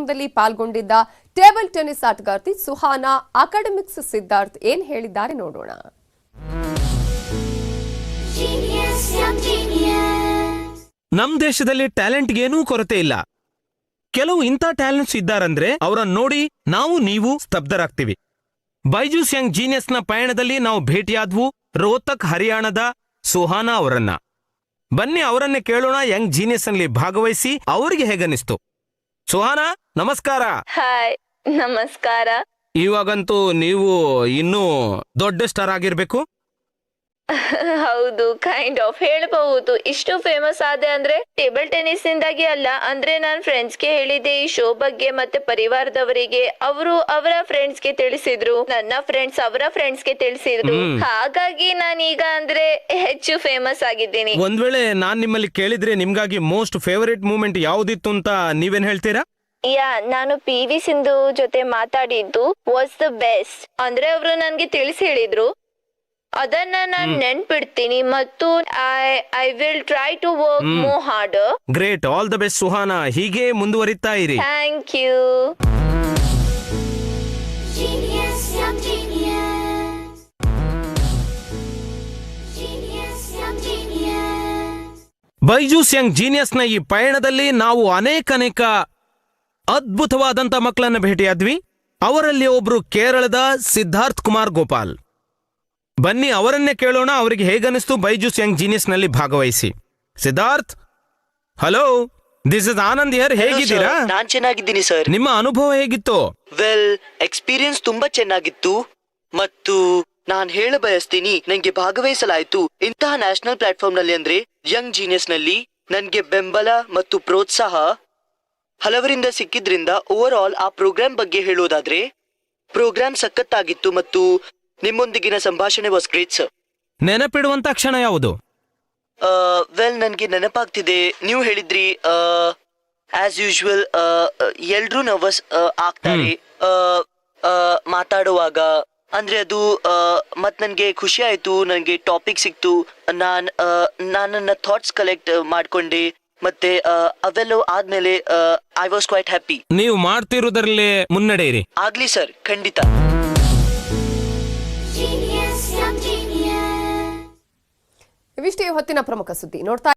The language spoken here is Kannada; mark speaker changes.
Speaker 1: ಕಾರ್ಯಕ್ರಮದಲ್ಲಿ ಪಾಲ್ಗೊಂಡಿದ್ದ ಟೇಬಲ್ ಟೆನ್ನಿಸ್ ಆಟಗಾರ್ತಿ ಸುಹಾನಾ ಅಕಾಡೆಮಿಕ್ಸ್ ಸಿದ್ಧಾರ್ಥ್ ಏನ್ ಹೇಳಿದ್ದಾರೆ ನೋಡೋಣ.
Speaker 2: ನಮ್ ದೇಶದಲ್ಲಿ ಟ್ಯಾಲೆಂಟ್ಗೆ ಏನೂ ಕೊರತೆ ಇಲ್ಲ. ಕೆಲವು ಇಂಥ ಟ್ಯಾಲೆಂಟ್ಸ್ ಇದ್ದಾರಂದ್ರೆ ಅವರನ್ನ ನೋಡಿ ನಾವು ನೀವು ಸ್ತಬ್ಧರಾಗ್ತೀವಿ. ಬೈಜೂಸ್ ಯಂಗ್ ಜೀನಿಯಸ್ನ ಪಯಣದಲ್ಲಿ ನಾವು ಭೇಟಿಯಾದ್ವು ರೋಹ್ತಕ್ ಹರಿಯಾಣದ ಸುಹಾನಾ ಅವರನ್ನ. ಬನ್ನಿ ಅವರನ್ನೇ ಕೇಳೋಣ. ಯಂಗ್ ಜೀನಿಯಸ್ ನಲ್ಲಿ ಭಾಗವಹಿಸಿ ಅವರಿಗೆ ಹೇಗನಿಸ್ತು. ಸುಹಾನಾ, ನಮಸ್ಕಾರ.
Speaker 3: ಹಾಯ್, ನಮಸ್ಕಾರ.
Speaker 2: ಇವಾಗಂತೂ ನೀವು ಇನ್ನೂ ದೊಡ್ಡ ಸ್ಟಾರ್ ಆಗಿರ್ಬೇಕು.
Speaker 3: ಹೌದು, ಕೈಂಡ್ ಆಫ್ ಹೇಳಬಹುದು. ಇಷ್ಟು ಫೇಮಸ್ ಆದೆ ಅಂದ್ರೆ ಟೇಬಲ್ ಟೆನ್ನಿಸ್ ಇಂದಾಗಿ ಅಲ್ಲ. ಅಂದ್ರೆ ನಾನ್ ಫ್ರೆಂಡ್ಸ್ಗೆ ಹೇಳಿದೆ ಈ ಶೋ ಬಗ್ಗೆ, ಮತ್ತೆ ಪರಿವಾರದವರಿಗೆ. ಅವರು ಅವರ ಫ್ರೆಂಡ್ಸ್ಗೆ ತಿಳಿಸಿದ್ರು, ನನ್ನ ಫ್ರೆಂಡ್ಸ್ ಅವರ ಫ್ರೆಂಡ್ಸ್ಗೆ ತಿಳಿಸಿದ್ರು. ಹಾಗಾಗಿ ನಾನೀಗ ಅಂದ್ರೆ ಹೆಚ್ಚು ಫೇಮಸ್ ಆಗಿದ್ದೀನಿ.
Speaker 2: ಒಂದ್ ವೇಳೆ ನಾನ್ ನಿಮ್ಮಲ್ಲಿ ಕೇಳಿದ್ರೆ ನಿಮ್ಗಾಗಿ ಮೋಸ್ಟ್ ಫೇವರೇಟ್ ಮೂಮೆಂಟ್ ಯಾವ್ದಿತ್ತು ಅಂತ ನೀವೇನ್ ಹೇಳ್ತೀರಾ?
Speaker 3: ನಾನು PV ಸಿಂಧು ಜೊತೆ ಮಾತಾಡಿದ್ದು ವಾಸ್ ದ ಬೆಸ್ಟ್. ಅಂದ್ರೆ ಅವರು ನನ್ಗೆ ತಿಳಿಸಿ ಹೇಳಿದ್ರು, ಅದನ್ನ ನಾನು ನೆನ್ಪಿಡ್ತೀನಿ ಮತ್ತು I will try to work more harder.
Speaker 2: Great, all the best Suhana. ಹೀಗೆ ಮುಂದುವರಿತಾ ಇರಿ.
Speaker 3: Thank you.
Speaker 2: ಬೈಜೂಸ್ ಯಂಗ್ ಜೀನಿಯಸ್ನ ಈ ಪಯಣದಲ್ಲಿ ನಾವು ಅನೇಕ ಅದ್ಭುತವಾದಂತ ಮಕ್ಕಳನ್ನ ಭೇಟಿಯಾದ್ವಿ. ಅವರಲ್ಲಿ ಒಬ್ರು ಕೇರಳದ ಸಿದ್ಧಾರ್ಥ್ ಕುಮಾರ್ ಗೋಪಾಲ್. ಬನ್ನಿ ಅವರನ್ನೇ ಕೇಳೋಣ ಅವರಿಗೆ ಹೇಗನಿಸ್ತು ಬೈಜೂಸ್ ಯಂಗ್ ಜೀನಿಯಸ್ ನಲ್ಲಿ ಭಾಗವಹಿಸಿ. Siddharth, hello, this is Anand here. ಹೇಗಿದ್ದೀರಾ?
Speaker 4: ನಾನ್ ಚೆನ್ನಾಗಿದ್ದೀನಿ ಸರ್.
Speaker 2: ನಿಮ್ಮ ಅನುಭವ ಹೇಗಿತ್ತು?
Speaker 4: ವೆಲ್, ಎಕ್ಸ್ಪೀರಿಯನ್ಸ್ ತುಂಬಾ ಚೆನ್ನಾಗಿತ್ತು ಮತ್ತು ನಾನ್ ಹೇಳ ಬಯಸ್ತೀನಿ, ನಂಗೆ ಭಾಗವಹಿಸಲಾಯ್ತು ಇಂತಹ ನ್ಯಾಷನಲ್ ಪ್ಲಾಟ್ಫಾರ್ಮ್ ನಲ್ಲಿ. ಅಂದ್ರೆ ಯಂಗ್ ಜೀನಿಯಸ್ ನಲ್ಲಿ ನನ್ಗೆ ಬೆಂಬಲ ಮತ್ತು ಪ್ರೋತ್ಸಾಹ ಹಲವರಿಂದ ಸಿಕ್ಕಿದ್ರಿಂದ ಓವರ್ ಆಲ್ ಆ ಪ್ರೋಗ್ರಾಮ್ ಬಗ್ಗೆ ಹೇಳೋದಾದ್ರೆ ಪ್ರೋಗ್ರಾಮ್ ಸಖತ್ತಾಗಿತ್ತು ಮತ್ತು ನಿಮ್ಮೊಂದಿಗಿನ ಸಂಭಾಷಣೆ ವಾಸ್ ಗ್ರೇಟ್ ಸರ್.
Speaker 2: ನೆನಪಿಡುವಂತ ಕ್ಷಣ ಯಾವುದು?
Speaker 4: ವೆಲ್, ನನ್ಗೆ ನೆನಪಾಗ್ತಿದೆ, ನೀವು ಹೇಳಿದ್ರಿ ಆಸ್ ಯೂಶುವಲ್ ಎಲ್ರೂ ನರ್ವಸ್ ಆಗ್ತಾರೆ ಮಾತಾಡುವಾಗ. ಅಂದ್ರೆ ಅದು ಮತ್ ನನ್ಗೆ ಖುಷಿ ಆಯ್ತು, ನನ್ಗೆ ಟಾಪಿಕ್ ಸಿಕ್ತು, ನನ್ನ ಥಾಟ್ಸ್ ಕಲೆಕ್ಟ್ ಮಾಡ್ಕೊಂಡೆ ಮತ್ತೆ ಅವೆಲ್ಲವೂ ಆದ್ಮೇಲೆ ಐ ವಾಸ್ ಕ್ವೈಟ್ ಹ್ಯಾಪಿ.
Speaker 2: ನೀವು ಮಾಡ್ತಿರುವುದರಲ್ಲೇ ಮುನ್ನಡೆಯಿರಿ.
Speaker 4: ಆಗ್ಲಿ ಸರ್, ಖಂಡಿತ.
Speaker 1: ಇವಿಷ್ಟೇ ಹೊತ್ತಿನ ಪ್ರಮುಖ ಸುದ್ದಿ. ನೋಡ್ತಾ